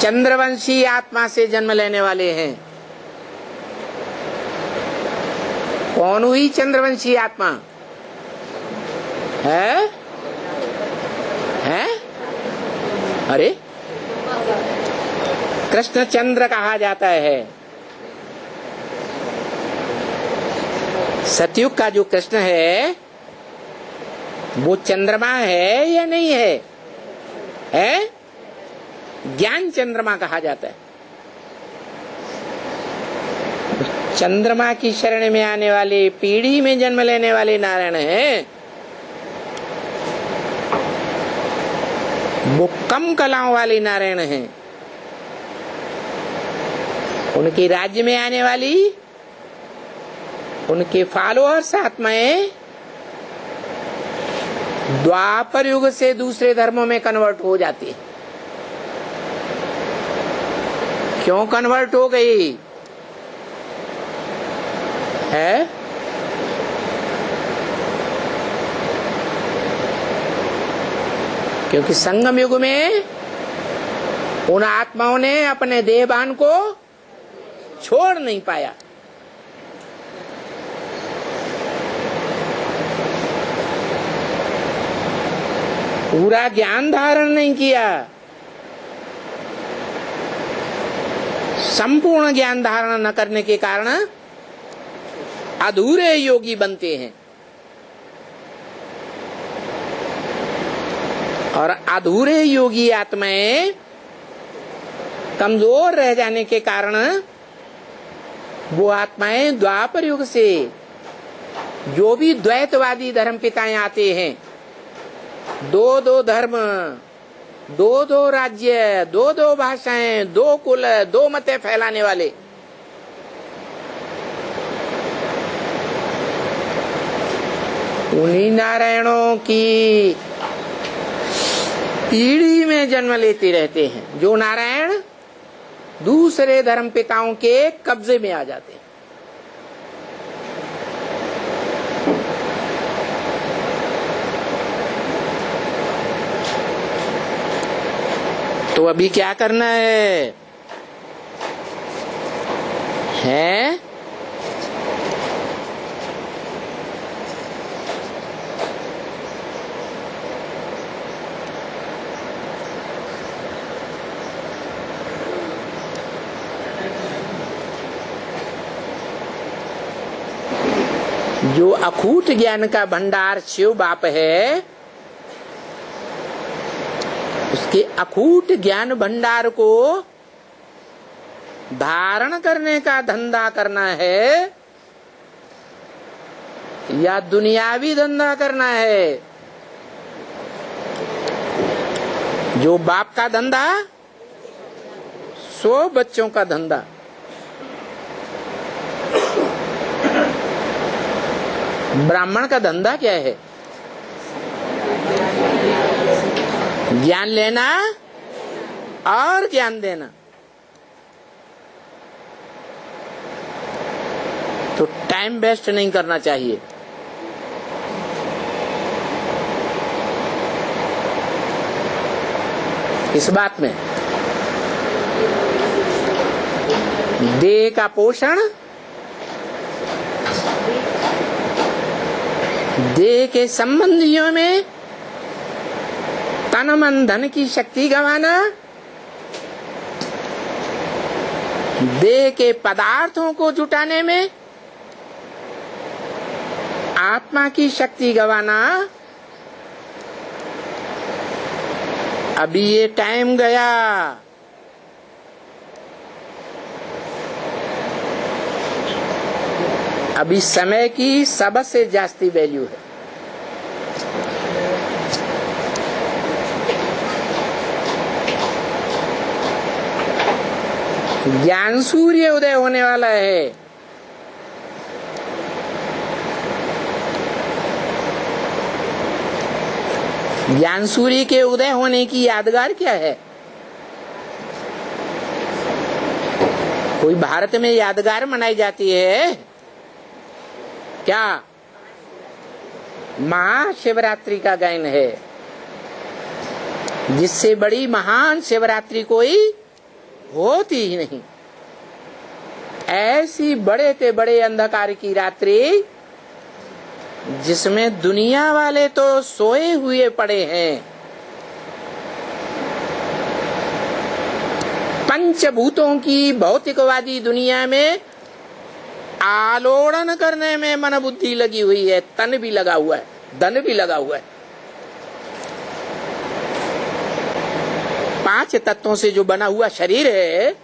चंद्रवंशी आत्मा से जन्म लेने वाले हैं। कौन हुई चंद्रवंशी आत्मा? है अरे कृष्ण चंद्र कहा जाता है। सतयुग का जो कृष्ण है वो चंद्रमा है या नहीं है? ज्ञान चंद्रमा कहा जाता है। चंद्रमा की शरण में आने वाले, पीढ़ी में जन्म लेने वाले नारायण हैं, वो कम कलाओं वाले नारायण हैं। उनके राज्य में आने वाली उनके फॉलोअर्स आत्माएं द्वापर युग से दूसरे धर्मों में कन्वर्ट हो जाती है। क्यों कन्वर्ट हो गई है? क्योंकि संगम युग में उन आत्माओं ने अपने देहभान को छोड़ नहीं पाया। पूरा ज्ञान धारण नहीं किया, संपूर्ण ज्ञान धारण न करने के कारण अधूरे योगी बनते हैं। और अधूरे योगी आत्माएं कमजोर रह जाने के कारण वो आत्माएं द्वापर युग से जो भी द्वैतवादी धर्म पिताएं आते हैं, दो दो धर्म, दो दो राज्य, दो दो भाषाएं, दो कुल, दो मतें फैलाने वाले, उन्हीं नारायणों की पीढ़ी में जन्म लेते रहते हैं, जो नारायण दूसरे धर्म पिताओं के कब्जे में आ जाते हैं। तो अभी क्या करना है? जो अखूट ज्ञान का भंडार शिव बाप है, उसके अखूट ज्ञान भंडार को धारण करने का धंधा करना है या दुनियावी धंधा करना है? जो बाप का धंधा, सो बच्चों का धंधा। ब्राह्मण का धंधा क्या है? ज्ञान लेना और ज्ञान देना। तो टाइम वेस्ट नहीं करना चाहिए। इस बात में देह का पोषण, देह के संबंधियों में तन मन धन की शक्ति गंवाना, देह के पदार्थों को जुटाने में आत्मा की शक्ति गंवाना, अभी ये टाइम गया। अभी समय की सबसे जास्ती वैल्यू है। ज्ञान सूर्य उदय होने वाला है। ज्ञान सूर्य के उदय होने की यादगार क्या है? कोई भारत में यादगार मनाई जाती है क्या? महाशिवरात्रि का गायन है। जिससे बड़ी महान शिवरात्रि कोई होती ही नहीं। ऐसी बड़े ते बड़े अंधकार की रात्रि जिसमें दुनिया वाले तो सोए हुए पड़े हैं, पंचभूतों की भौतिकवादी दुनिया में आलोड़न करने में मन बुद्धि लगी हुई है, तन भी लगा हुआ है, धन भी लगा हुआ है। 5 तत्वों से जो बना हुआ शरीर है,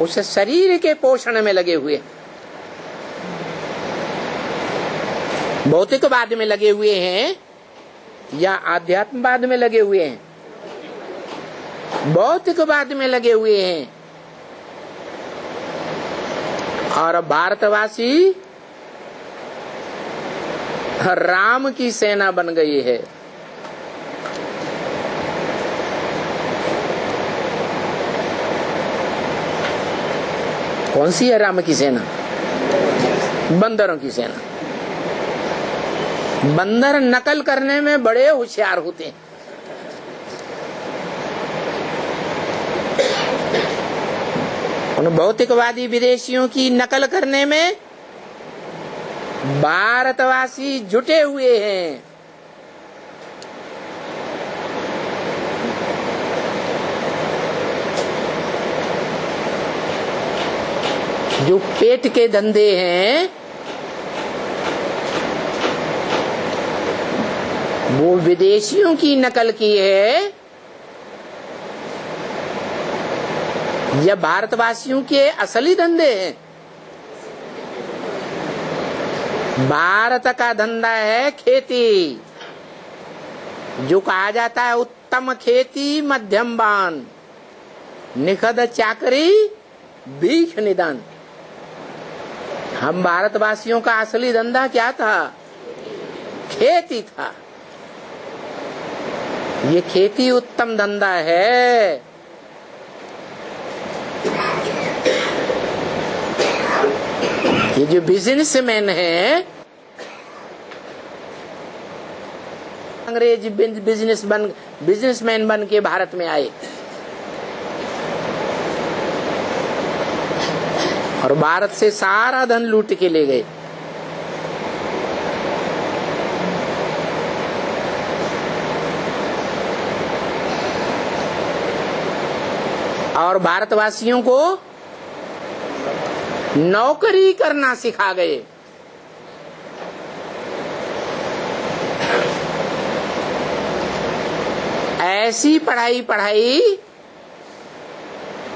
उस शरीर के पोषण में लगे हुए, भौतिकवाद में लगे हुए हैं या आध्यात्मवाद में लगे हुए हैं? भौतिकवाद में लगे हुए हैं। और भारतवासी राम की सेना बन गई है। कौन सी है राम की सेना? बंदरों की सेना। बंदर नकल करने में बड़े होशियार होते हैं। उन भौतिकवादी विदेशियों की नकल करने में भारतवासी जुटे हुए हैं। जो पेट के धंधे हैं वो विदेशियों की नकल की है या भारतवासियों के असली धंधे हैं? भारत का धंधा है खेती, जो कहा जाता है उत्तम खेती मध्यम बान, निखद चाकरी भीख निदान। हम भारतवासियों का असली धंधा क्या था? खेती था। ये खेती उत्तम धंधा है। ये जो बिजनेसमैन है, अंग्रेज बिजनेसमैन बन के भारत में आए और भारत से सारा धन लूट के ले गए। और भारतवासियों को नौकरी करना सिखा गए। ऐसी पढ़ाई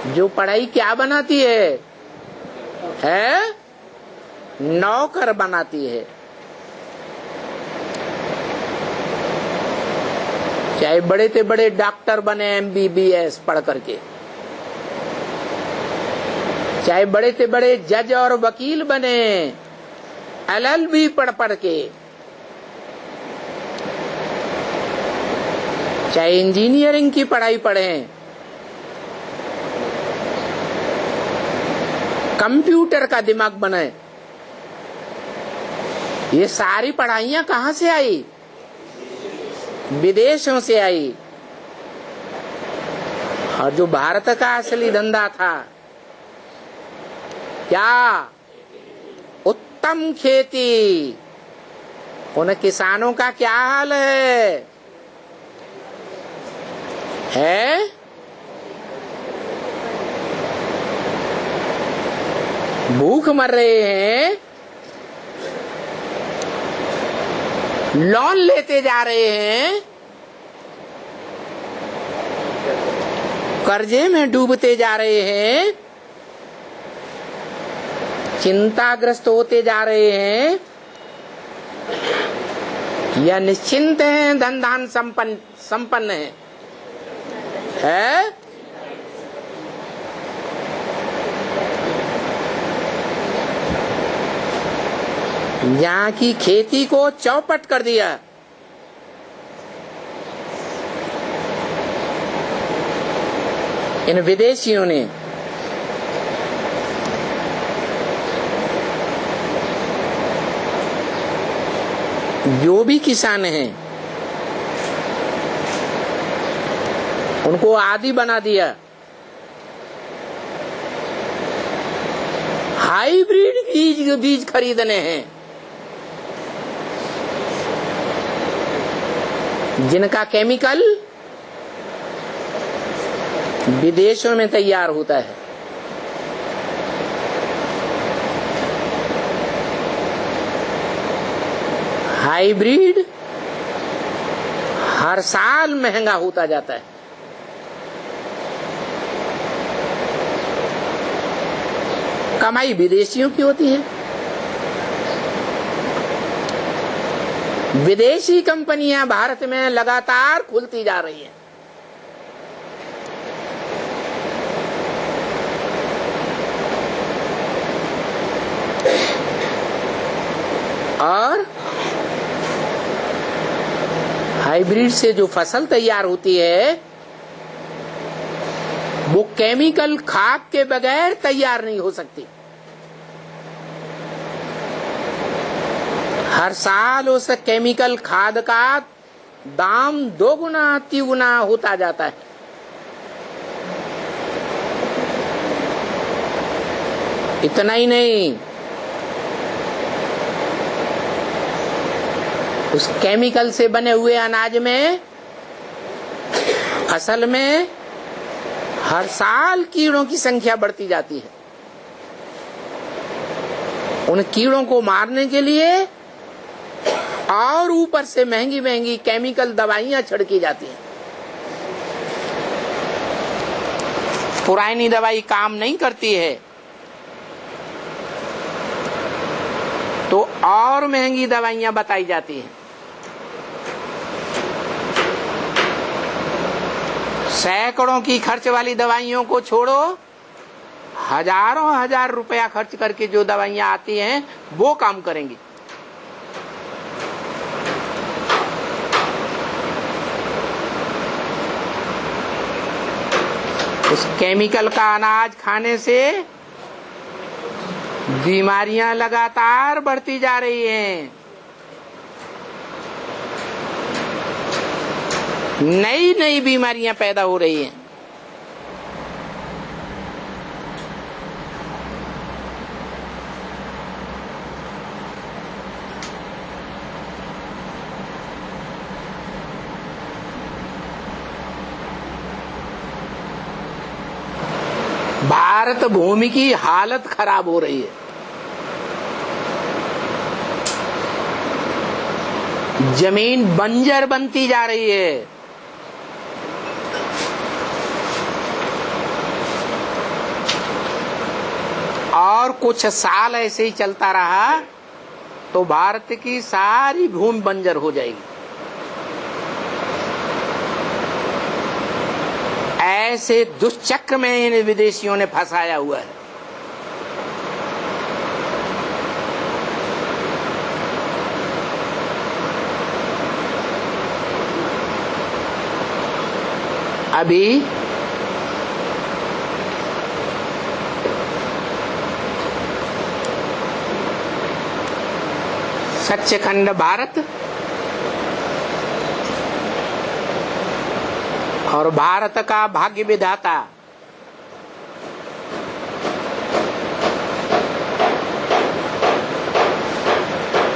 जो पढ़ाई क्या बनाती है? नौकर बनाती है। चाहे बड़े से बड़े डॉक्टर बने MBBS पढ़ करके, चाहे बड़े से बड़े जज और वकील बने LLB पढ़ के, चाहे इंजीनियरिंग की पढ़ाई पढ़ें, कंप्यूटर का दिमाग बने, ये सारी पढ़ाइयां कहां से आई? विदेशों से आई। और जो भारत का असली धंधा था क्या? उत्तम खेती। उन किसानों का क्या हाल है? भूख मर रहे हैं, लोन लेते जा रहे हैं, कर्जे में डूबते जा रहे हैं, चिंताग्रस्त होते जा रहे हैं, या निश्चिंत हैं, धन धान संपन्न हैं? यहाँ की खेती को चौपट कर दिया। इन विदेशियों ने। जो भी किसान हैं उनको आदी बना दिया। हाइब्रिड बीज खरीदने हैं, जिनका केमिकल विदेशों में तैयार होता है। हाइब्रिड हर साल महंगा होता जाता है। कमाई विदेशियों की होती है। विदेशी कंपनियां भारत में लगातार खुलती जा रही हैं। और हाइब्रिड से जो फसल तैयार होती है वो केमिकल खाद के बगैर तैयार नहीं हो सकती। हर साल उस केमिकल खाद का दाम 2 गुना 3 गुना होता जाता है। इतना ही नहीं, उस केमिकल से बने हुए अनाज में फसल में हर साल कीड़ों की संख्या बढ़ती जाती है। उन कीड़ों को मारने के लिए और ऊपर से महंगी महंगी केमिकल दवाइयां छिड़की जाती हैं। पुरानी दवाई काम नहीं करती है तो और महंगी दवाइयां बताई जाती हैं। सैकड़ों की खर्च वाली दवाइयों को छोड़ो, हजारों हजार रुपया खर्च करके जो दवाइयां आती हैं वो काम करेंगी। उस केमिकल का अनाज खाने से बीमारियां लगातार बढ़ती जा रही हैं। नई नई बीमारियां पैदा हो रही हैं। भारत भूमि की हालत खराब हो रही है। जमीन बंजर बनती जा रही है। और कुछ साल ऐसे ही चलता रहा तो भारत की सारी भूमि बंजर हो जाएगी। ऐसे दुष्चक्र में इन विदेशियों ने फंसाया हुआ है। अभी सच्चखंड भारत और भारत का भाग्य विधाता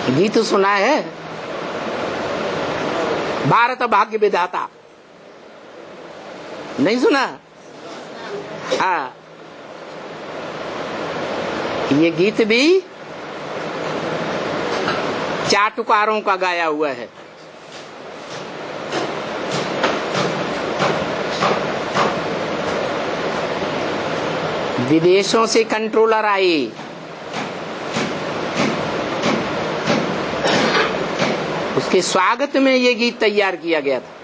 गीत सुना है? भारत भाग्य विधाता नहीं सुना? हाँ, ये गीत भी चाटुकारों का गाया हुआ है। विदेशों से कंट्रोलर आए, उसके स्वागत में ये गीत तैयार किया गया था।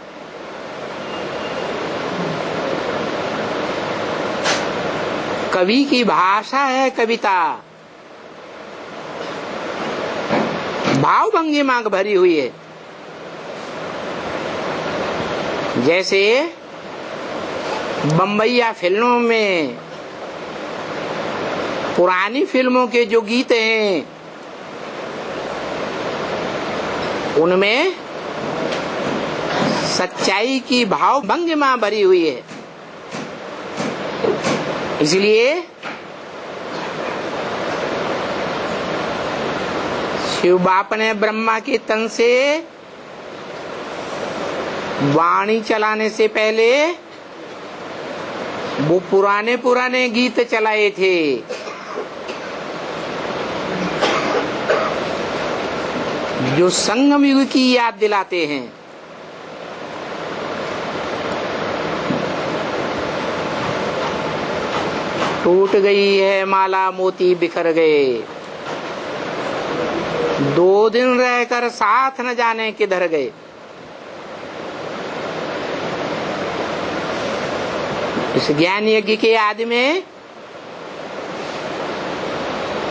कवि की भाषा है कविता, भाव भंगिमा भरी हुई है। जैसे बम्बईया फिल्मों में, पुरानी फिल्मों के जो गीत हैं उनमें सच्चाई की भाव भंगिमा भरी हुई है। इसलिए शिव बाप ने ब्रह्मा के तन से वाणी चलाने से पहले वो पुराने गीत चलाए थे। जो संगम युग की याद दिलाते हैं। टूट गई है माला मोती बिखर गए, 2 दिन रहकर साथ न जाने किधर गए। इस ज्ञान यज्ञ के आदि में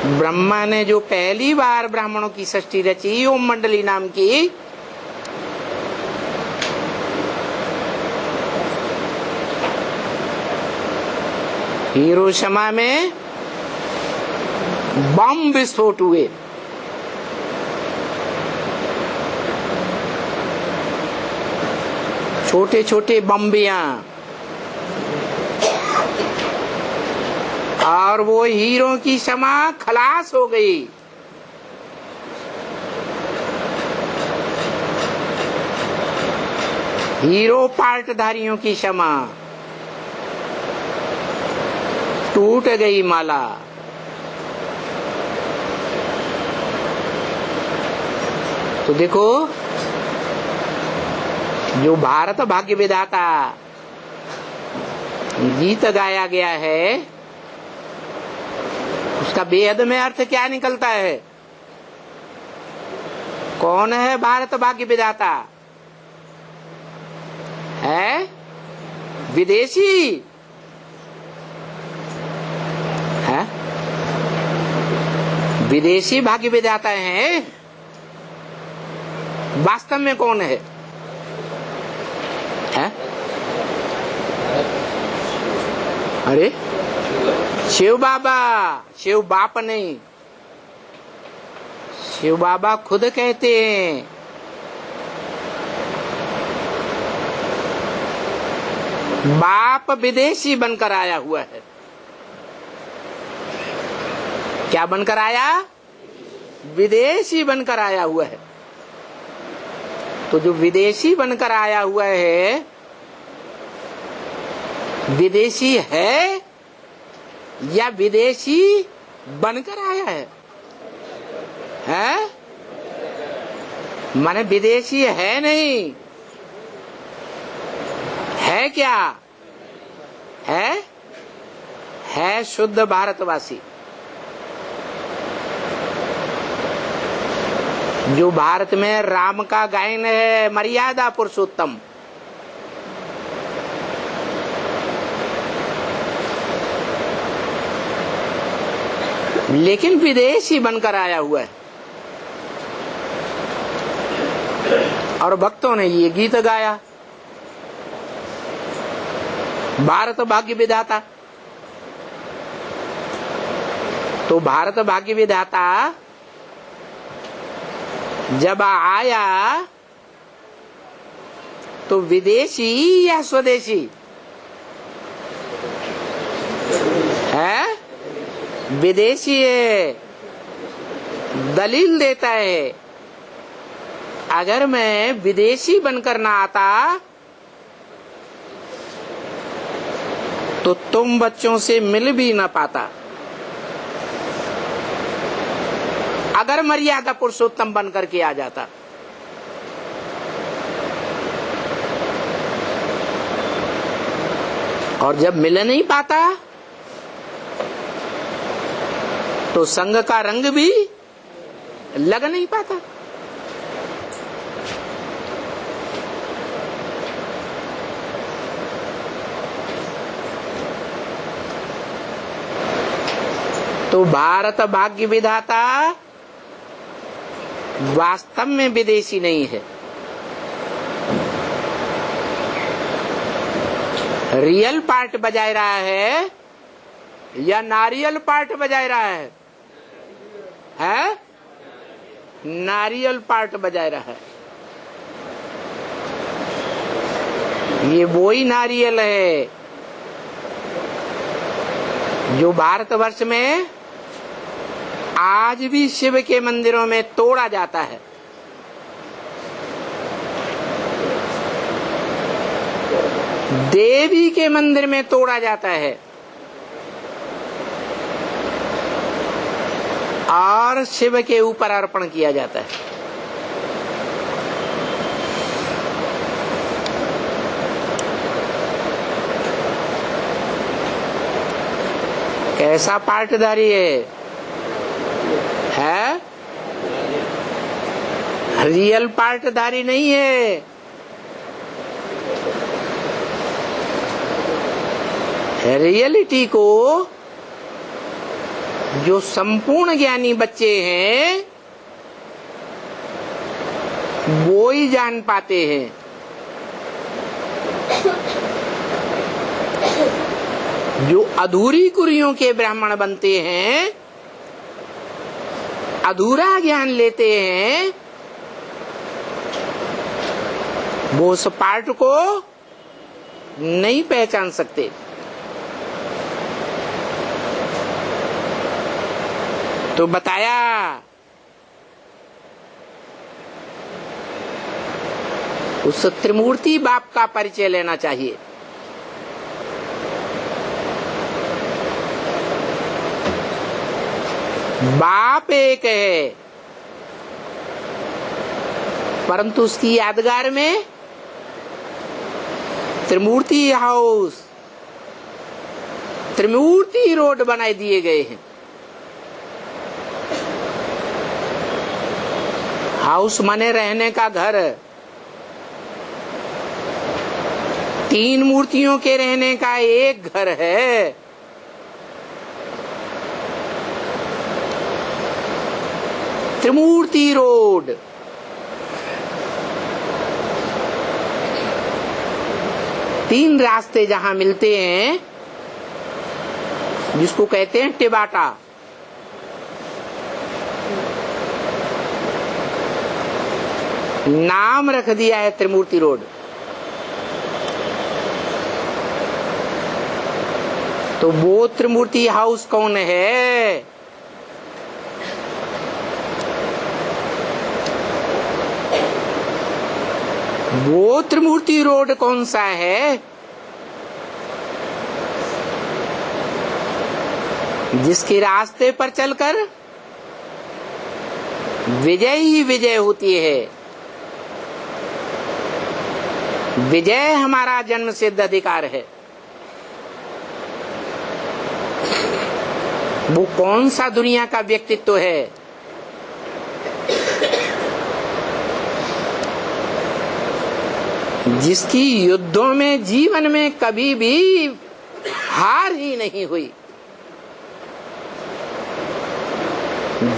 ब्रह्मा ने जो पहली बार ब्राह्मणों की सृष्टि रची ओम मंडली नाम की, हिरोशिमा में बम विस्फोट हुए। छोटे छोटे बम्बियां, और वो हीरो की क्षमा खलास हो गई। हीरो पार्टधारियों की क्षमा, टूट गई माला। तो देखो, जो भारत भाग्य विधाता गीत गाया गया है, उसका बेहद में अर्थ क्या निकलता है? कौन है भारत भाग्य विधाता? है विदेशी? है विदेशी भाग्य विधाता हैं? वास्तव में कौन है? है? अरे शिव बाबा, शिव बाप नहीं, शिव बाबा खुद कहते हैं बाप विदेशी बनकर आया हुआ है। क्या बनकर आया? विदेशी बनकर आया हुआ है। तो जो विदेशी बनकर आया हुआ है, विदेशी है या विदेशी बनकर आया है? हैं? माने विदेशी है नहीं, है क्या? है शुद्ध भारतवासी। जो भारत में राम का गायन है, मर्यादा पुरुषोत्तम। लेकिन विदेशी बनकर आया हुआ है। और भक्तों ने ये गीत गाया, भारत भाग्य विधाता। तो भारत भाग्य विधाता जब आया तो विदेशी या स्वदेशी है? विदेशी है। दलील देता है, अगर मैं विदेशी बनकर ना आता तो तुम बच्चों से मिल भी ना पाता। अगर मर्यादा पुरुषोत्तम बनकर के आ जाता। और जब मिल नहीं पाता तो संग का रंग भी लग नहीं पाता। तो भारत भाग्य विधाता वास्तव में विदेशी नहीं है, रियल पार्ट बजाय रहा है या नारियल पार्ट बजाय रहा है? है? नारियल पार्ट बजाय रहा है। ये वही नारियल है जो भारतवर्ष में आज भी शिव के मंदिरों में तोड़ा जाता है। देवी के मंदिर में तोड़ा जाता है और शिव के ऊपर अर्पण किया जाता है। कैसा पार्टदारी है? रियल पार्टदारी नहीं है। रियलिटी को जो संपूर्ण ज्ञानी बच्चे हैं वो ही जान पाते हैं। जो अधूरी कुरियों के ब्राह्मण बनते हैं, अधूरा ज्ञान लेते हैं, वो उस पार्ट को नहीं पहचान सकते। तो बताया उस त्रिमूर्ति बाप का परिचय लेना चाहिए। बाप एक है, परंतु उसकी यादगार में त्रिमूर्ति हाउस, त्रिमूर्ति रोड बनाए दिए गए हैं। हाउस माने रहने का घर, तीन मूर्तियों के रहने का एक घर है। त्रिमूर्ति रोड। तीन रास्ते जहां मिलते हैं, जिसको कहते हैं टिबाटा। नाम रख दिया है त्रिमूर्ति रोड। तो वो त्रिमूर्ति हाउस कौन है? वो त्रिमूर्ति रोड कौन सा है? जिसके रास्ते पर चलकर विजय ही विजय होती है। विजय हमारा जन्म सिद्ध अधिकार है। वो कौन सा दुनिया का व्यक्तित्व है? जिसकी युद्धों में जीवन में कभी भी हार ही नहीं हुई।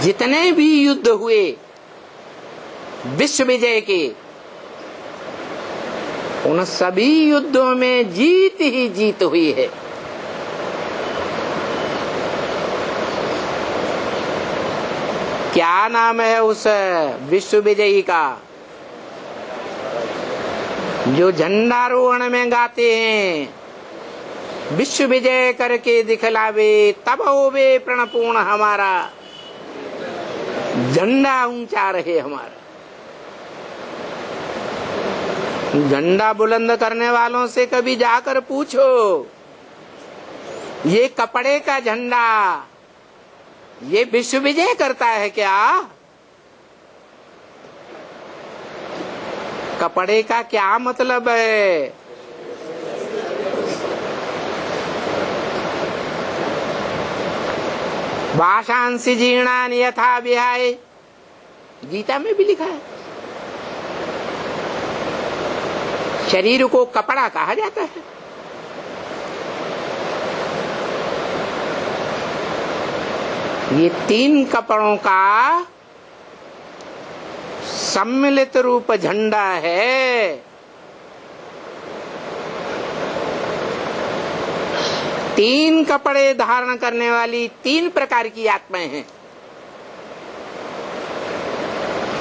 जितने भी युद्ध हुए विश्व विजय के, उन सभी युद्धों में जीत ही जीत हुई है। क्या नाम है उस विश्व विजयी का जो झंडारोहण में गाते हैं? विश्व विजय करके दिखलावे, तब होवे प्रणपूर्ण हमारा, झंडा ऊंचा रहे हमारा। झंडा बुलंद करने वालों से कभी जाकर पूछो, ये कपड़े का झंडा ये विश्व विजय करता है क्या? कपड़े का क्या मतलब है? वाशांसि जीर्णानि यथा विहाय, गीता में भी लिखा है। शरीर को कपड़ा कहा जाता है। ये तीन कपड़ों का सम्मिलित रूप झंडा है। तीन कपड़े धारण करने वाली तीन प्रकार की आत्माएं हैं।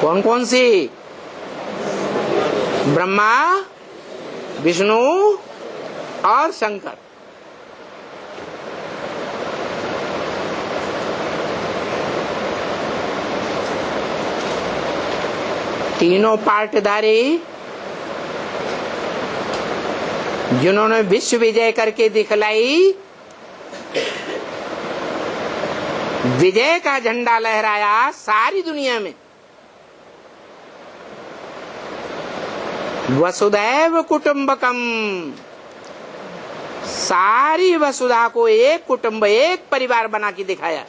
कौन कौन सी? ब्रह्मा, विष्णु और शंकर। तीनों पार्टधारी जिन्होंने विश्व विजय करके दिखलाई, विजय का झंडा लहराया सारी दुनिया में। वसुधैव कुटुंबकम, सारी वसुधा को एक कुटुंब, एक परिवार बना के दिखाया।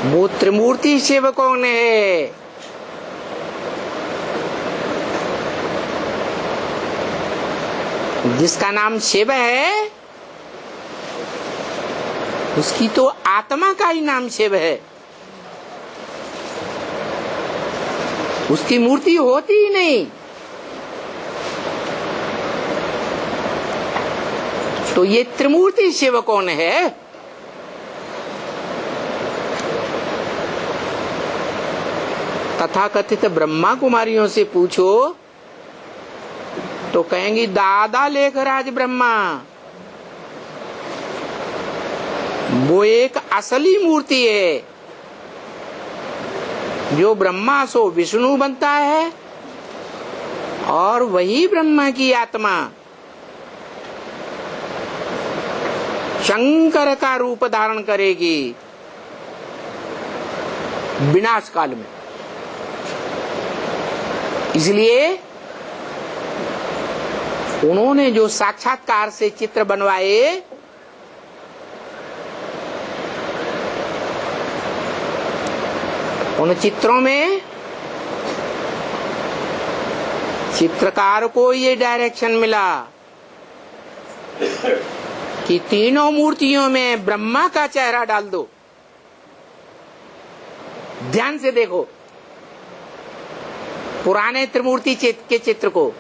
वो त्रिमूर्ति शिव कौन है? जिसका नाम शिव है, उसकी तो आत्मा का ही नाम शिव है। उसकी मूर्ति होती ही नहीं। तो ये त्रिमूर्ति शिव कौन है? तथाकथित ब्रह्मा कुमारियों से पूछो तो कहेंगी दादा लेखराज ब्रह्मा। वो एक असली मूर्ति है। जो ब्रह्मा सो विष्णु बनता है और वही ब्रह्मा की आत्मा शंकर का रूप धारण करेगी विनाश काल में। इसलिए उन्होंने जो साक्षात्कार से चित्र बनवाए, उन चित्रों में चित्रकार को ये डायरेक्शन मिला कि तीनों मूर्तियों में ब्रह्मा का चेहरा डाल दो। ध्यान से देखो पुराने त्रिमूर्ति के चित्र को।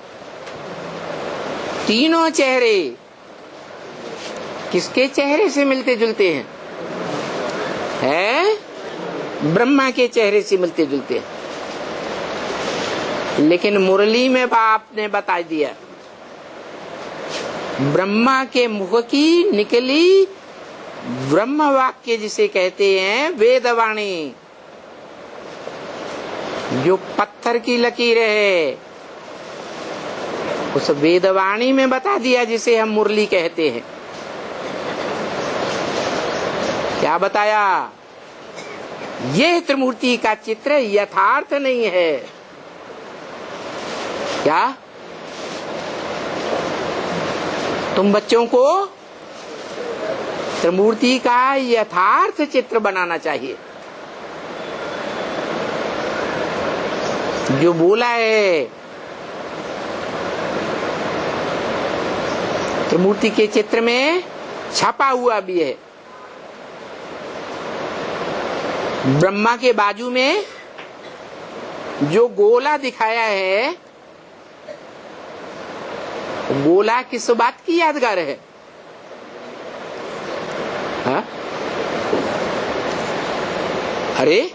तीनों चेहरे किसके चेहरे से मिलते जुलते हैं? ब्रह्मा के चेहरे से मिलते जुलते हैं। लेकिन मुरली में आपने बता दिया ब्रह्मा के मुख की निकली ब्रह्म वाक्य जिसे कहते हैं वेदवाणी, जो पत्थर की लकीर है, उस वेदवाणी में बता दिया जिसे हम मुरली कहते हैं। क्या बताया? यह त्रिमूर्ति का चित्र यथार्थ नहीं है। क्या तुम बच्चों को त्रिमूर्ति का यथार्थ चित्र बनाना चाहिए। जो बोला है त्रिमूर्ति के चित्र में छपा हुआ भी है। ब्रह्मा के बाजू में जो गोला दिखाया है, गोला किस बात की यादगार है? हा? अरे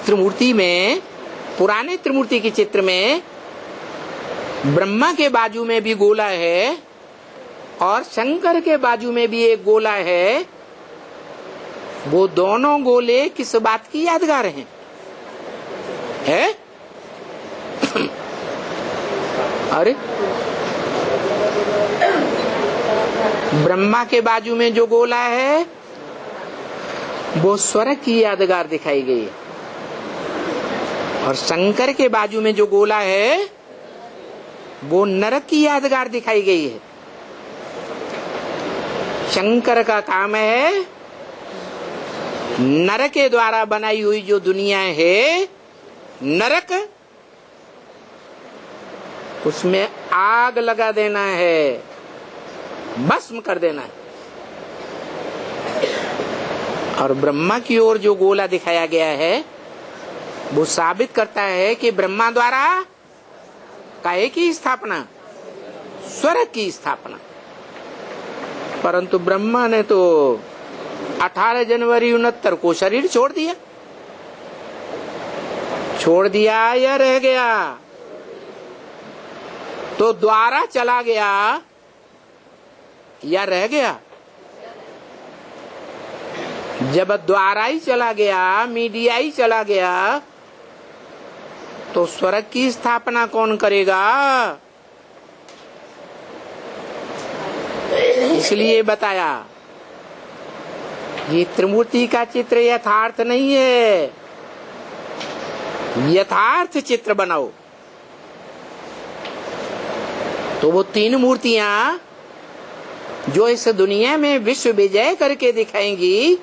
त्रिमूर्ति में, पुराने त्रिमूर्ति के चित्र में ब्रह्मा के बाजू में भी गोला है और शंकर के बाजू में भी एक गोला है। वो दोनों गोले किस बात की यादगार हैं? है? अरे ब्रह्मा के बाजू में जो गोला है वो स्वर्ग की यादगार दिखाई गई है और शंकर के बाजू में जो गोला है वो नरक की यादगार दिखाई गई है। शंकर का काम है नरक के द्वारा बनाई हुई जो दुनिया है, नरक, उसमें आग लगा देना है, भस्म कर देना है। और ब्रह्मा की ओर जो गोला दिखाया गया है वो साबित करता है कि ब्रह्मा द्वारा काहे की स्थापना? स्वर्ग की स्थापना। परंतु ब्रह्मा ने तो 18 जनवरी 69 को शरीर छोड़ दिया। छोड़ दिया या रह गया? तो द्वारा चला गया या रह गया? जब द्वारा ही चला गया, मीडिया ही चला गया, तो स्वर्ग की स्थापना कौन करेगा? इसलिए बताया ये त्रिमूर्ति का चित्र यथार्थ नहीं है, यथार्थ चित्र बनाओ। तो वो तीन मूर्तियां जो इस दुनिया में विश्व विजय करके दिखाएंगी,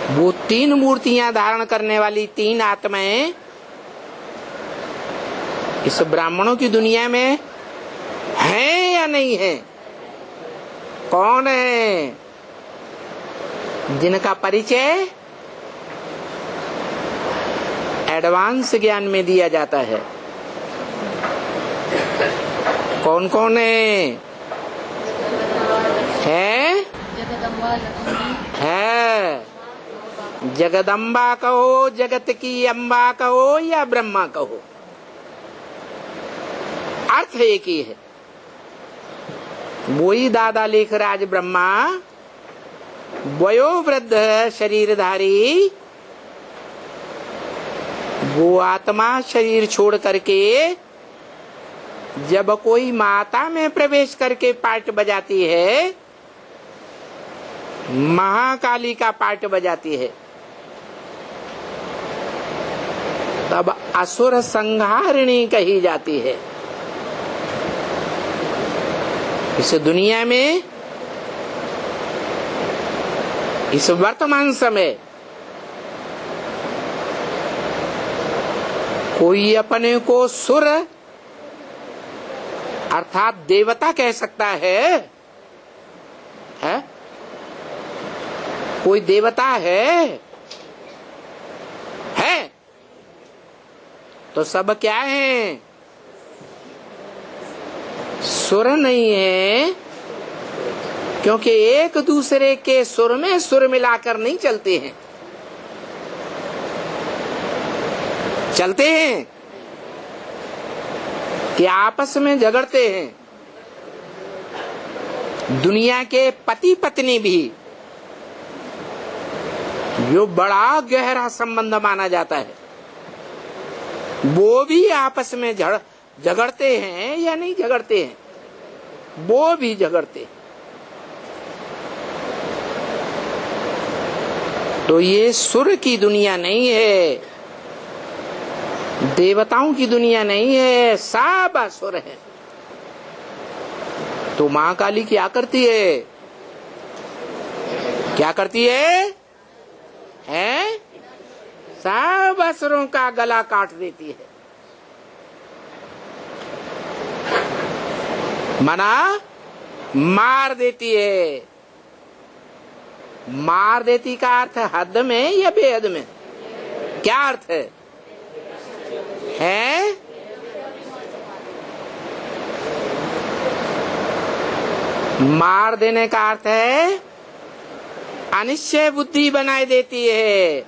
वो तीन मूर्तियां धारण करने वाली तीन आत्माएं इस ब्राह्मणों की दुनिया में हैं या नहीं है? कौन है? जिनका परिचय एडवांस ज्ञान में दिया जाता है। कौन कौन है? है जगदम्बा कहो, जगत की अम्बा कहो या ब्रह्मा कहो, अर्थ एक ही है। वही दादा लेखराज ब्रह्मा वयोवृद्ध शरीरधारी, वो आत्मा शरीर छोड़ करके जब कोई माता में प्रवेश करके पार्ट बजाती है, महाकाली का पार्ट बजाती है, तब असुर संहारिणी कही जाती है। इस दुनिया में इस वर्तमान समय कोई अपने को सुर अर्थात देवता कह सकता है? कोई देवता है? तो सब क्या है? सुर नहीं है, क्योंकि एक दूसरे के सुर में सुर मिलाकर नहीं चलते हैं। चलते हैं कि आपस में झगड़ते हैं। दुनिया के पति पत्नी भी जो बड़ा गहरा संबंध माना जाता है, वो भी आपस में झगड़ते हैं या नहीं झगड़ते हैं? वो भी झगड़ते हैं। तो ये सुर की दुनिया नहीं है, देवताओं की दुनिया नहीं है, सब असुर है। तो मां काली क्या करती है? क्या करती है? सब असुरों का गला काट देती है। मना मार देती है। मार देती का अर्थ हद में या बेहद में? क्या अर्थ है? मार देने का अर्थ है अनिश्चय बुद्धि बनाए देती है।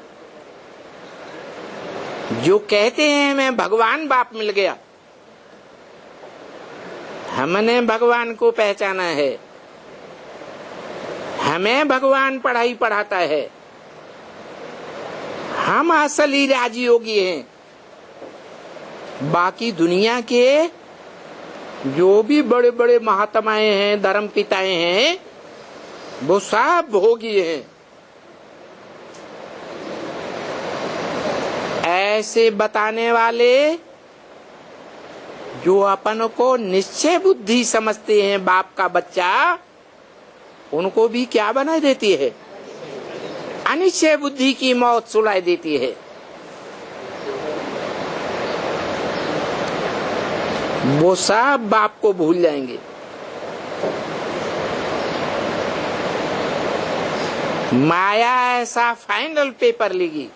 जो कहते हैं मैं भगवान बाप मिल गया, हमने भगवान को पहचाना है, हमें भगवान पढ़ाई पढ़ाता है, हम असली राजयोगी हैं। बाकी दुनिया के जो भी बड़े बड़े महात्माएं हैं, धर्म पिताएं हैं, वो सब भोगी हैं। ऐसे बताने वाले जो अपन को निश्चय बुद्धि समझते हैं, बाप का बच्चा, उनको भी क्या बना देती है? अनिश्चय बुद्धि की मौत सुलाई देती है। वो सब बाप को भूल जाएंगे। माया ऐसा फाइनल पेपर लेगी,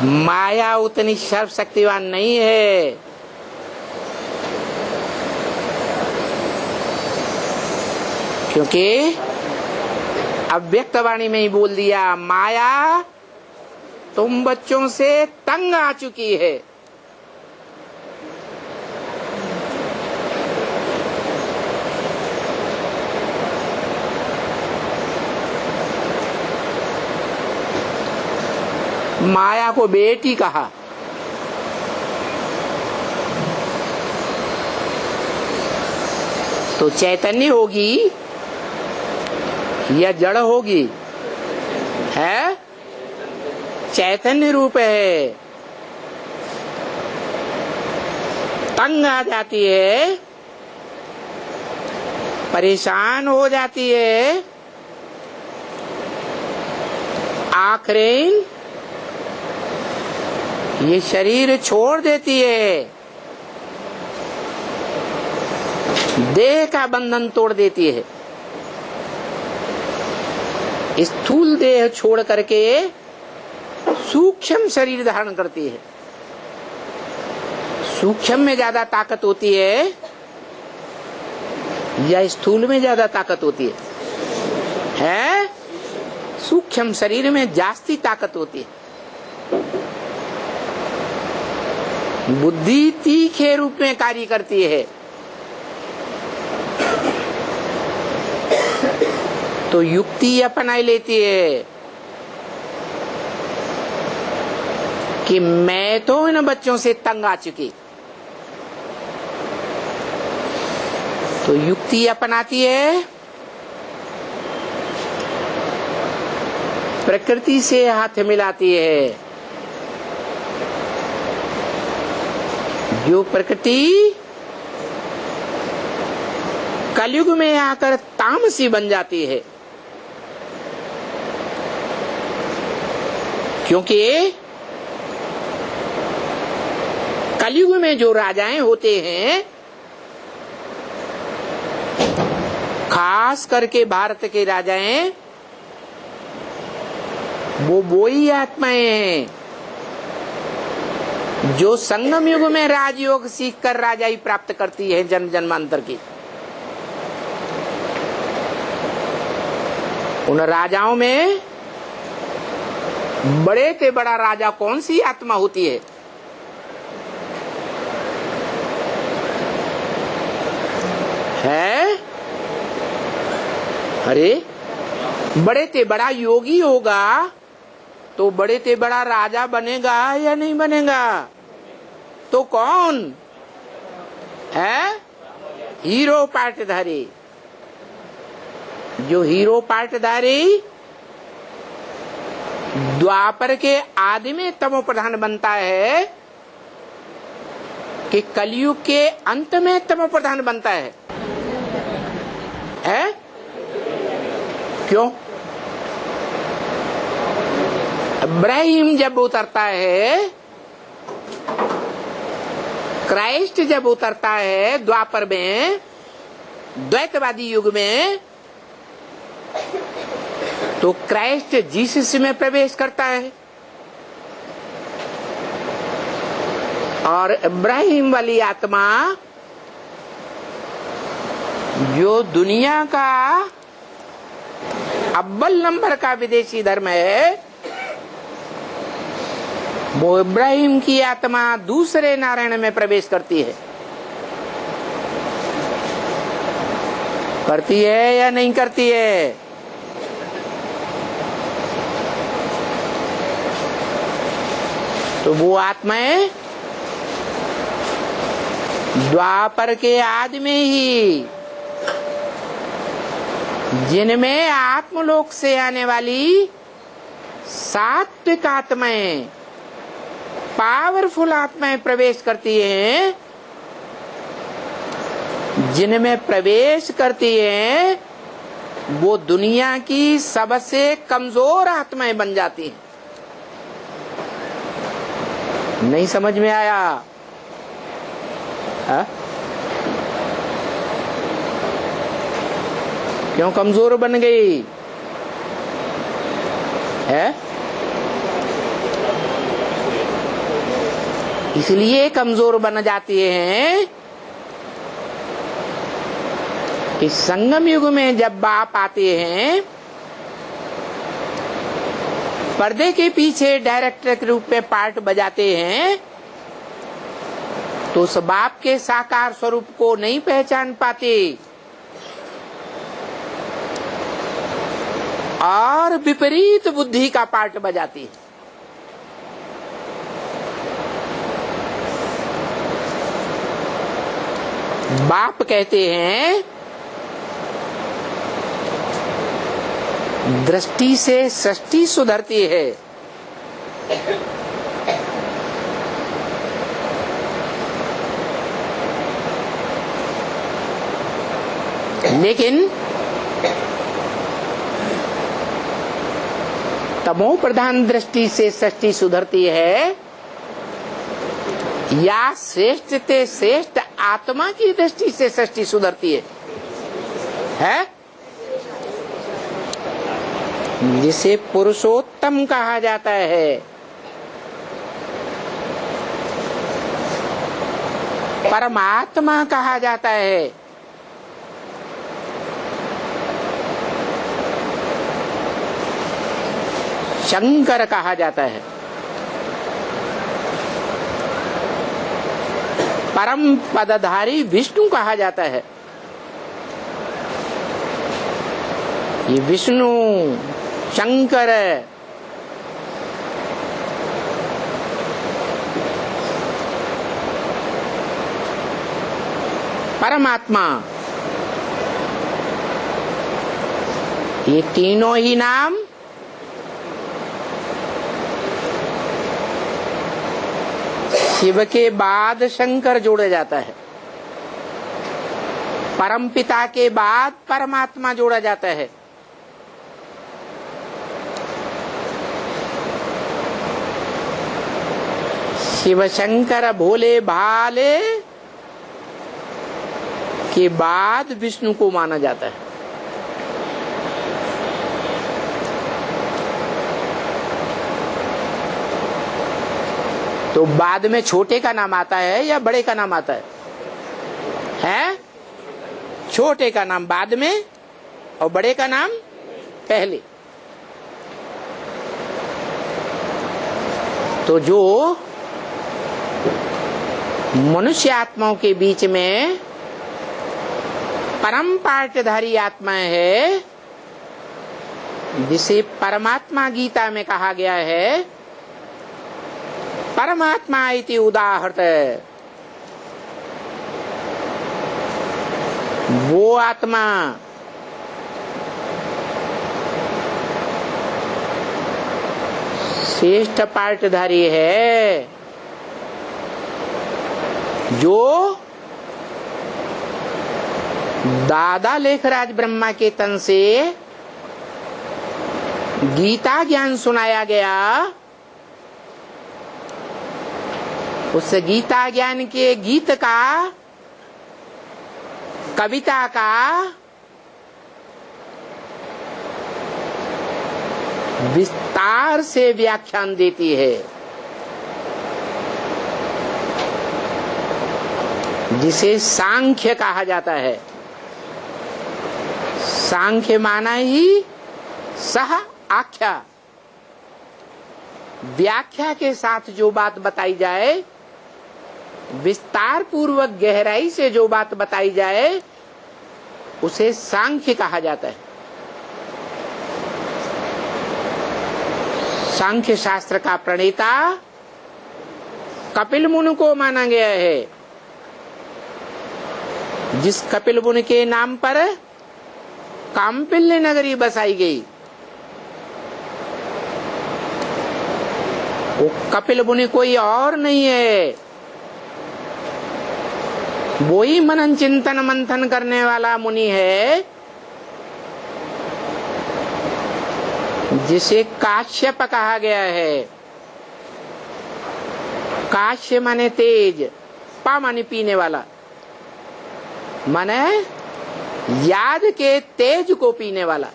माया उतनी सर्वशक्तिवान नहीं है। क्योंकि अव्यक्त वाणी में ही बोल दिया, माया तुम बच्चों से तंग आ चुकी है। माया को बेटी कहा। तो चैतन्य होगी या जड़ होगी? है चैतन्य रूप है। तंग आ जाती है, परेशान हो जाती है, आखिर ये शरीर छोड़ देती है, देह का बंधन तोड़ देती है, स्थूल देह छोड़ करके सूक्ष्म शरीर धारण करती है। सूक्ष्म में ज्यादा ताकत होती है या स्थूल में ज्यादा ताकत होती है? सूक्ष्म शरीर में जास्ती ताकत होती है। बुद्धि तीखे रूप में कार्य करती है। तो युक्ति अपनाई लेती है कि मैं तो इन बच्चों से तंग आ चुकी। तो युक्ति अपनाती है, प्रकृति से हाथ मिलाती है। जो प्रकृति कलयुग में आकर तामसी बन जाती है, क्योंकि कलयुग में जो राजाएं होते हैं, खास करके भारत के राजाएं, वो ही आत्माएं हैं जो संगम युग में राजयोग सीखकर राजाई प्राप्त करती है जन्म जन्मांतर की। उन राजाओं में बड़े से बड़ा राजा कौन सी आत्मा होती है? है? अरे बड़े से बड़ा योगी होगा तो बड़े से बड़ा राजा बनेगा या नहीं बनेगा? तो कौन है? हीरो पाटधारी। जो हीरो पाटधारी द्वापर के आदि में तमो प्रधान बनता है कि कलयुग के अंत में तमो प्रधान बनता है? क्यों? इब्राहिम जब उतरता है, क्राइस्ट जब उतरता है द्वापर में, द्वैतवादी युग में, तो क्राइस्ट जीसस में प्रवेश करता है और इब्राहिम वाली आत्मा जो दुनिया का अव्वल नंबर का विदेशी धर्म है, वो इब्राहिम की आत्मा दूसरे नारायण में प्रवेश करती है। करती है या नहीं करती है? तो वो आत्माएं द्वापर के आदि में ही, जिनमें आत्मलोक से आने वाली सात्विक आत्माएं, पावरफुल आत्माएं प्रवेश करती हैं, जिनमें प्रवेश करती हैं, वो दुनिया की सबसे कमजोर आत्माएं बन जाती हैं। नहीं समझ में आया? हा? क्यों कमजोर बन गई है? इसलिए कमजोर बन जाती हैं कि संगम युग में जब बाप आते हैं, पर्दे के पीछे डायरेक्टर के रूप में पार्ट बजाते हैं, तो उस बाप के साकार स्वरूप को नहीं पहचान पाते और विपरीत बुद्धि का पार्ट बजाती है। बाप कहते हैं दृष्टि से सृष्टि सुधरती है, लेकिन तमो प्रधान दृष्टि से सृष्टि सुधरती है या श्रेष्ठ ते श्रेष्ठ आत्मा की दृष्टि से सृष्टि सुधरती है? जिसे पुरुषोत्तम कहा जाता है, परमात्मा कहा जाता है, शंकर कहा जाता है, परम पदधारी विष्णु कहा जाता है। ये विष्णु, शंकर, परमात्मा, ये तीनों ही नाम शिव के बाद शंकर जोड़ा जाता है, परम पिता के बाद परमात्मा जोड़ा जाता है। शिव शंकर भोले भाले के बाद विष्णु को माना जाता है। तो बाद में छोटे का नाम आता है या बड़े का नाम आता है? हैं? छोटे का नाम बाद में और बड़े का नाम पहले। तो जो मनुष्य आत्माओं के बीच में परम पाठधारी आत्मा है, जिसे परमात्मा गीता में कहा गया है, परमात्मा इति उदाहृत, वो आत्मा श्रेष्ठ पाठधारी है, जो दादा लेखराज ब्रह्मा के तन से गीता ज्ञान सुनाया गया। उस गीता ज्ञान के गीत का, कविता का विस्तार से व्याख्यान देती है, जिसे सांख्य कहा जाता है। सांख्य माना ही सह आख्या, व्याख्या के साथ जो बात बताई जाए, विस्तार पूर्वक गहराई से जो बात बताई जाए, उसे सांख्य कहा जाता है। सांख्य शास्त्र का प्रणेता कपिल मुनि को माना गया है, जिस कपिल मुनि के नाम पर काम्पिल्य नगरी बसाई गई। वो कपिल मुनि कोई और नहीं है, वो ही मनन चिंतन मंथन करने वाला मुनि है, जिसे काश्यप कहा गया है। काश्य माने तेज, पा माने पीने वाला, माने याद के तेज को पीने वाला।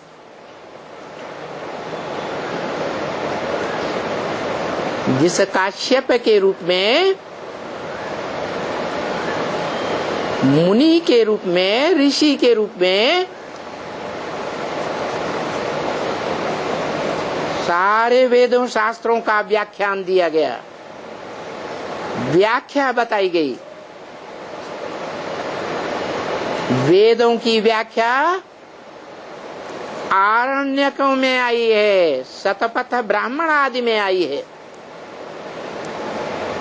जिस काश्यप के रूप में, मुनि के रूप में, ऋषि के रूप में सारे वेदों शास्त्रों का व्याख्यान दिया गया, व्याख्या बताई गई। वेदों की व्याख्या आरण्यकों में आई है, शतपथ ब्राह्मण आदि में आई है,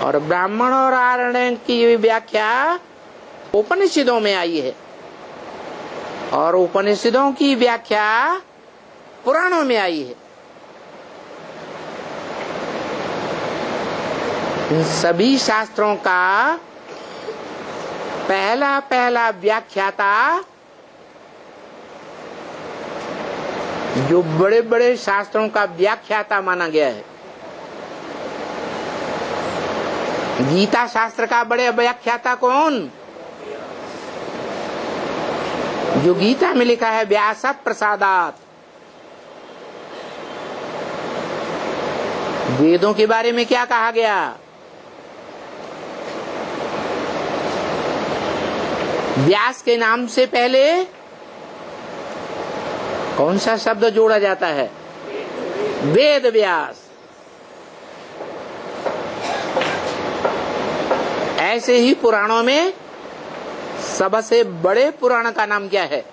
और ब्राह्मण और आरण्य की व्याख्या उपनिषदों में आई है और उपनिषदों की व्याख्या पुराणों में आई है। इन सभी शास्त्रों का पहला व्याख्याता, जो बड़े बड़े शास्त्रों का व्याख्याता माना गया है, गीता शास्त्र का बड़े व्याख्याता कौन? जो गीता में लिखा है व्यास प्रसादात। वेदों के बारे में क्या कहा गया? व्यास के नाम से पहले कौन सा शब्द जोड़ा जाता है? वेद व्यास। ऐसे ही पुराणों में सबसे बड़े पुराण का नाम क्या है?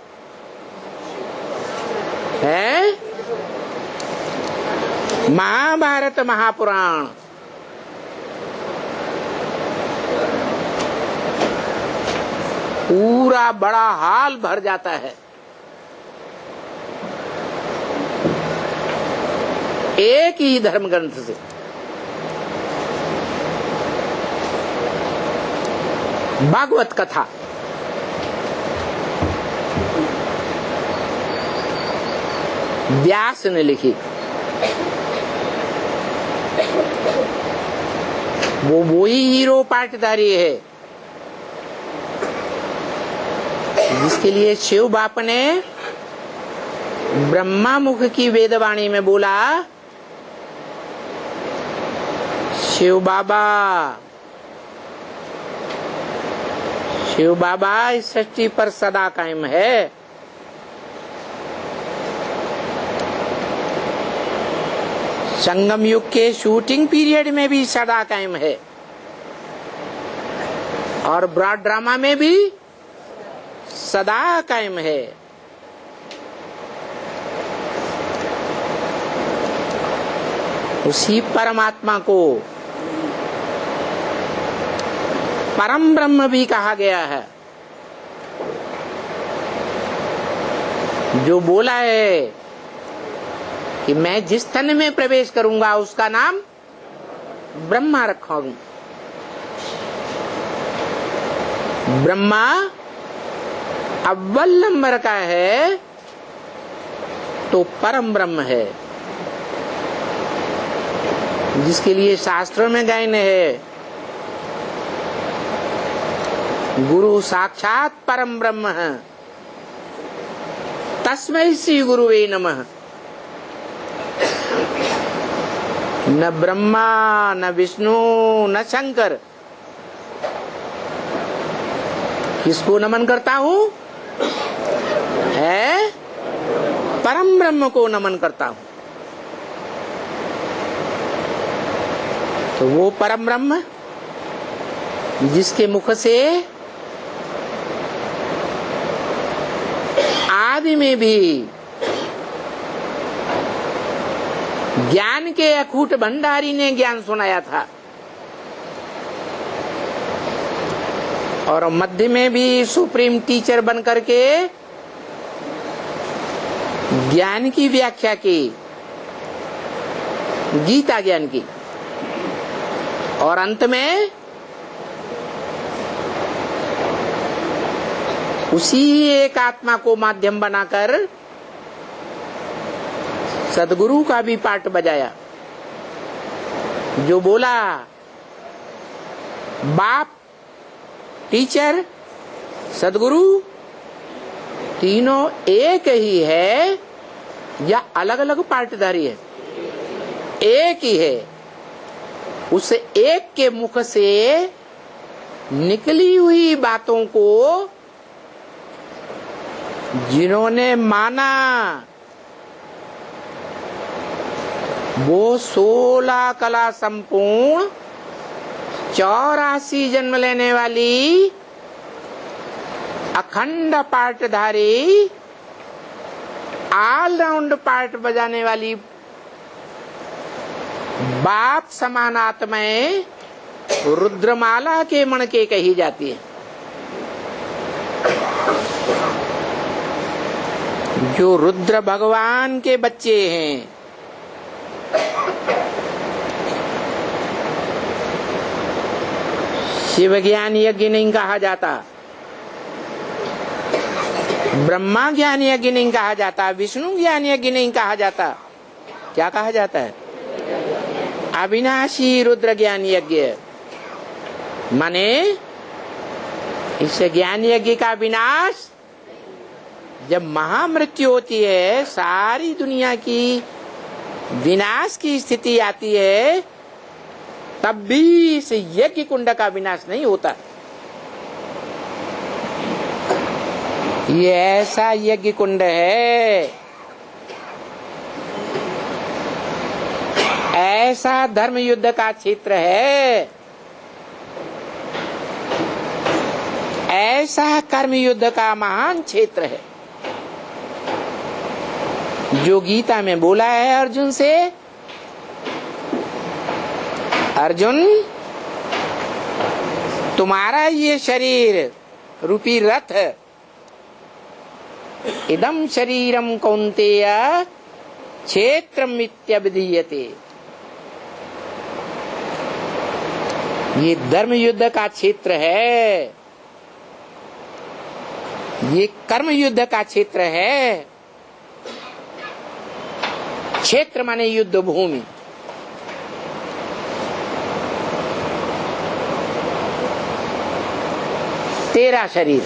महाभारत महापुराण। पूरा बड़ा हाल भर जाता है एक ही धर्म ग्रंथ से। भागवत कथा व्यास ने लिखी। वो ही हीरो पाटधारी है जिसके लिए शिव बाप ने ब्रह्मा मुख की वेदवाणी में बोला, शिव बाबा इस सृष्टि पर सदा कायम है। संगम युग के शूटिंग पीरियड में भी सदा कायम है और ब्रॉड ड्रामा में भी सदा कायम है। उसी परमात्मा को परम ब्रह्म भी कहा गया है। जो बोला है कि मैं जिस तन में प्रवेश करूंगा उसका नाम ब्रह्मा रखूंगा। ब्रह्मा अव्वल नंबर का है तो परम ब्रह्म है, जिसके लिए शास्त्रों में गायन है, गुरु साक्षात परम ब्रह्म है, तस्मै श्री गुरुवे नमः। न ब्रह्मा न विष्णु न शंकर, किसको नमन करता हूँ? है परम ब्रह्म को नमन करता हूँ। तो वो परम ब्रह्म जिसके मुख से आदि में भी ज्ञान के अखूट भंडारी ने ज्ञान सुनाया था और मध्य में भी सुप्रीम टीचर बन करके ज्ञान की व्याख्या की, गीता ज्ञान की, और अंत में उसी एक आत्मा को माध्यम बनाकर सदगुरु का भी पाठ बजाया। जो बोला बाप, टीचर, सदगुरु तीनों एक ही है या अलग अलग पाठधारी है? एक ही है। उस एक के मुख से निकली हुई बातों को जिन्होंने माना वो 16 कला संपूर्ण 84 जन्म लेने वाली अखंड पाठधारी ऑलराउंड पाठ बजाने वाली बाप समान आत्माएं रुद्रमाला के मण के कही जाती है। जो रुद्र भगवान के बच्चे हैं, शिव ज्ञान यज्ञ नहीं कहा जाता, ब्रह्मा ज्ञान यज्ञ नहीं कहा जाता, विष्णु ज्ञान यज्ञ नहीं कहा जाता। क्या कहा जाता है? अविनाशी रुद्र ज्ञान यज्ञ। माने इस ज्ञान यज्ञ का विनाश जब महामृत्यु होती है, सारी दुनिया की विनाश की स्थिति आती है, तब भी इस यज्ञ कुंड का विनाश नहीं होता। ये ऐसा यज्ञ कुंड है, ऐसा धर्म युद्ध का क्षेत्र है, ऐसा कर्म युद्ध का महान क्षेत्र है, जो गीता में बोला है अर्जुन से, अर्जुन तुम्हारा ये शरीर रूपी रथ, इदम शरीरम कौन्तेय क्षेत्रम इत्यभिधीयते। ये धर्म युद्ध का क्षेत्र है, ये कर्म युद्ध का क्षेत्र है। क्षेत्र माने युद्ध भूमि। तेरा शरीर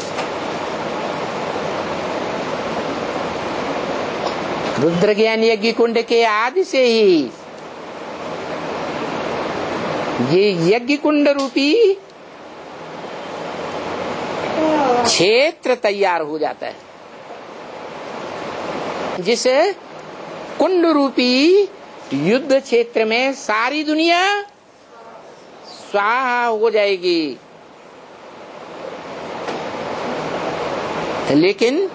रुद्र ज्ञान यज्ञ कुंड के आदि से ही ये यज्ञ कुंड रूपी क्षेत्र तैयार हो जाता है, जिस कुंड रूपी युद्ध क्षेत्र में सारी दुनिया स्वाहा हो जाएगी। लेकिन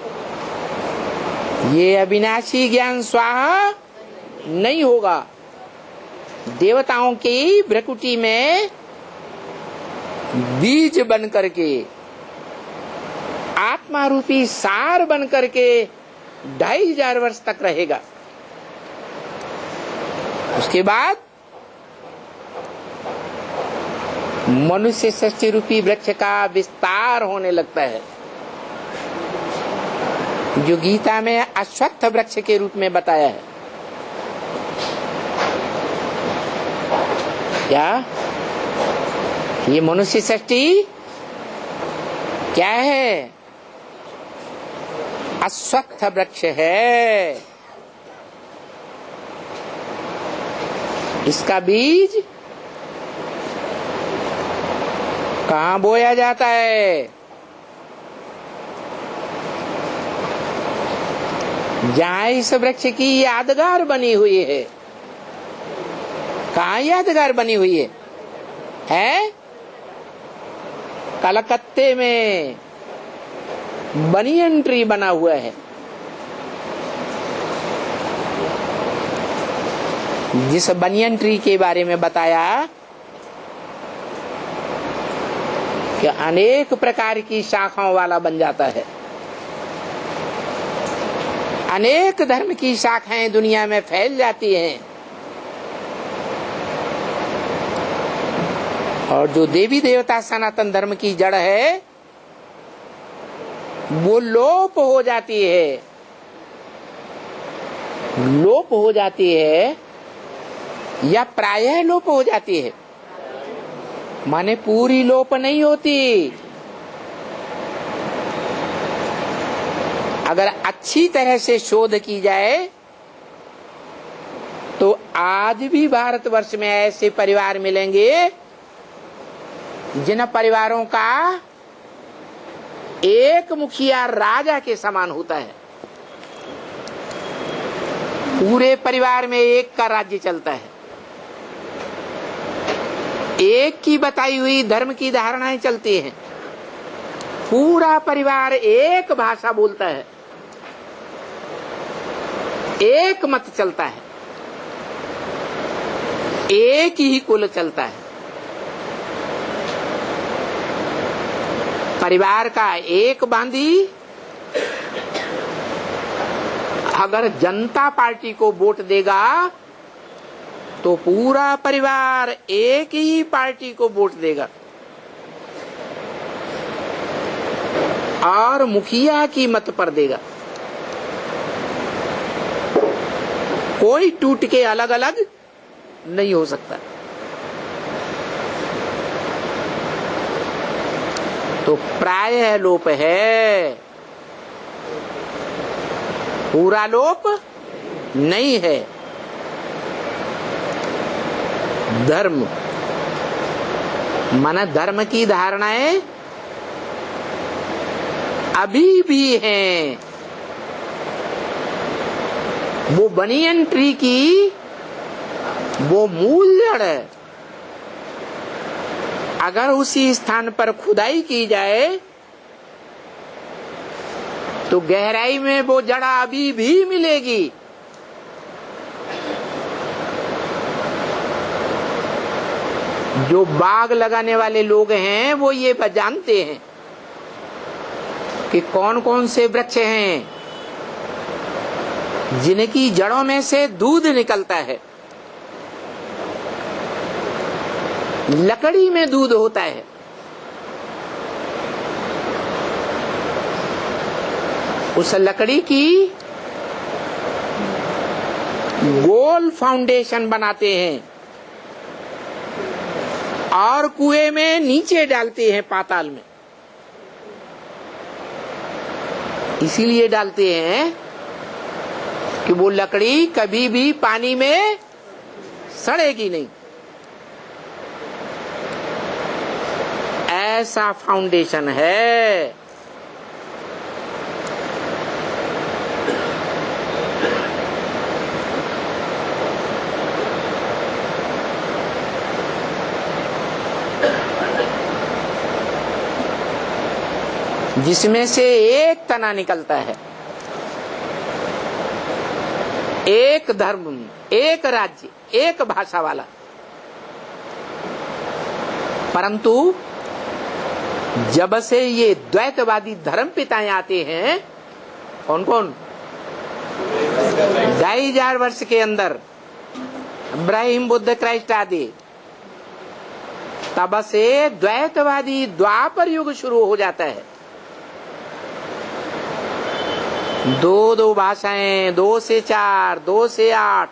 ये अविनाशी ज्ञान स्वाहा नहीं होगा। देवताओं की भ्रकुटी में बीज बन करके, आत्मा रूपी सार बन करके 2500 वर्ष तक रहेगा। उसके बाद मनुष्य सृष्टि रूपी वृक्ष का विस्तार होने लगता है, जो गीता में अश्वत्थ वृक्ष के रूप में बताया है। क्या ये मनुष्य सृष्टि क्या है? अश्वत्थ वृक्ष है। इसका बीज कहाँ बोया जाता है? जहाँ इस वृक्ष की यादगार बनी हुई है। कहाँ यादगार बनी हुई है? कलकत्ते में बनियन ट्री बना हुआ है, जिस बनियन ट्री के बारे में बताया कि अनेक प्रकार की शाखाओं वाला बन जाता है। अनेक धर्म की शाखाएं दुनिया में फैल जाती हैं, और जो देवी देवता सनातन धर्म की जड़ है वो लोप हो जाती है। लोप हो जाती है या प्रायः लोप हो जाती है, माने पूरी लोप नहीं होती। अगर अच्छी तरह से शोध की जाए तो आज भी भारतवर्ष में ऐसे परिवार मिलेंगे जिन परिवारों का एक मुखिया राजा के समान होता है। पूरे परिवार में एक का राज्य चलता है, एक की बताई हुई धर्म की धारणाएं चलती हैं, पूरा परिवार एक भाषा बोलता है, एक मत चलता है, एक ही कुल चलता है। परिवार का एक बांधी अगर जनता पार्टी को वोट देगा तो पूरा परिवार एक ही पार्टी को वोट देगा और मुखिया की मत पर देगा। कोई टूट के अलग अलग नहीं हो सकता। तो प्रायः लोप है, पूरा लोप नहीं है। धर्म माना धर्म की धारणाएं अभी भी हैं। वो बनियन ट्री की वो मूल जड़ है, अगर उसी स्थान पर खुदाई की जाए तो गहराई में वो जड़ा अभी भी मिलेगी। जो बाग लगाने वाले लोग हैं वो ये जानते हैं कि कौन कौन से वृक्ष हैं जिनकी जड़ों में से दूध निकलता है। लकड़ी में दूध होता है, उस लकड़ी की गोल फाउंडेशन बनाते हैं और कुएं में नीचे डालते हैं पाताल में। इसीलिए डालते हैं कि वो लकड़ी कभी भी पानी में सड़ेगी नहीं। ऐसा फाउंडेशन है। जिसमें से एक तना निकलता है, एक धर्म, एक राज्य, एक भाषा वाला। परंतु जब से ये द्वैतवादी धर्म पिताएं आते हैं, कौन कौन, 2500 वर्ष के अंदर इब्राहिम, बुद्ध, क्राइस्ट आदि, तब से द्वैतवादी द्वापर युग शुरू हो जाता है। दो भाषाएं, 2 से 4, 2 से 8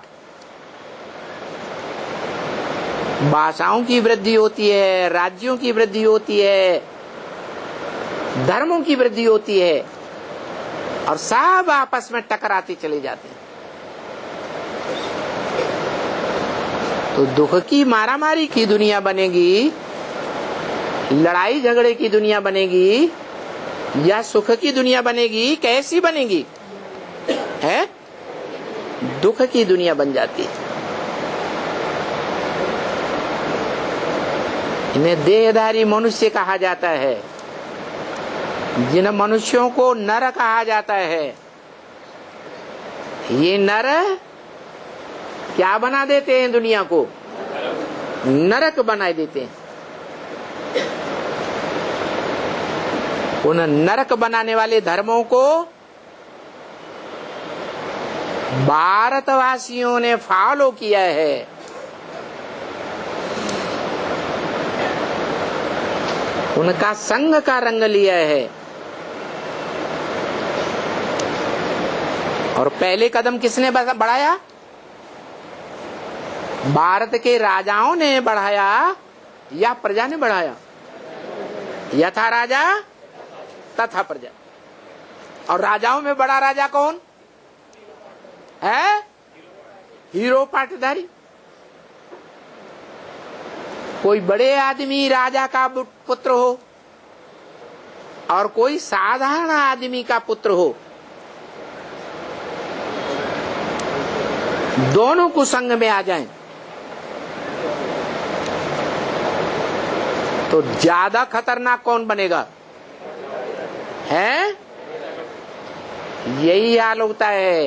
भाषाओं की वृद्धि होती है, राज्यों की वृद्धि होती है, धर्मों की वृद्धि होती है और सब आपस में टकराते चले जाते हैं। तो दुख की मारामारी की दुनिया बनेगी, लड़ाई झगड़े की दुनिया बनेगी या सुख की दुनिया बनेगी? कैसी बनेगी? है दुख की दुनिया बन जाती है। इन्हें देहधारी मनुष्य कहा जाता है। जिन मनुष्यों को नर कहा जाता है, ये नर क्या बना देते हैं? दुनिया को नरक बना देते हैं। उन नरक बनाने वाले धर्मों को भारतवासियों ने फॉलो किया है। उनका संग का रंग लिया है और पहले कदम किसने बढ़ाया? भारत के राजाओं ने बढ़ाया या प्रजा ने बढ़ाया? यथा राजा तथा प्रजा। और राजाओं में बड़ा राजा कौन है? हीरो पाटधारी। कोई बड़े आदमी राजा का पुत्र हो और कोई साधारण आदमी का पुत्र हो, दोनों को संग में आ जाएं तो ज्यादा खतरनाक कौन बनेगा? है यही हाल होता है।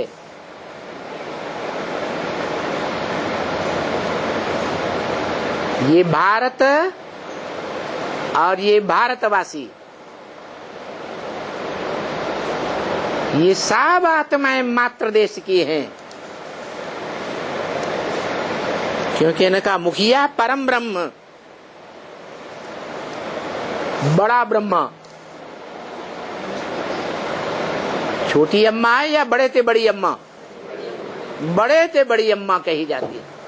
ये भारत और ये भारतवासी ये सब आत्माएं मात्र देश की हैं, क्योंकि इनका मुखिया परम ब्रह्म, बड़ा ब्रह्मा, छोटी अम्मा है या बड़े ते बड़ी अम्मा? बड़े ते बड़ी अम्मा कही जाती है।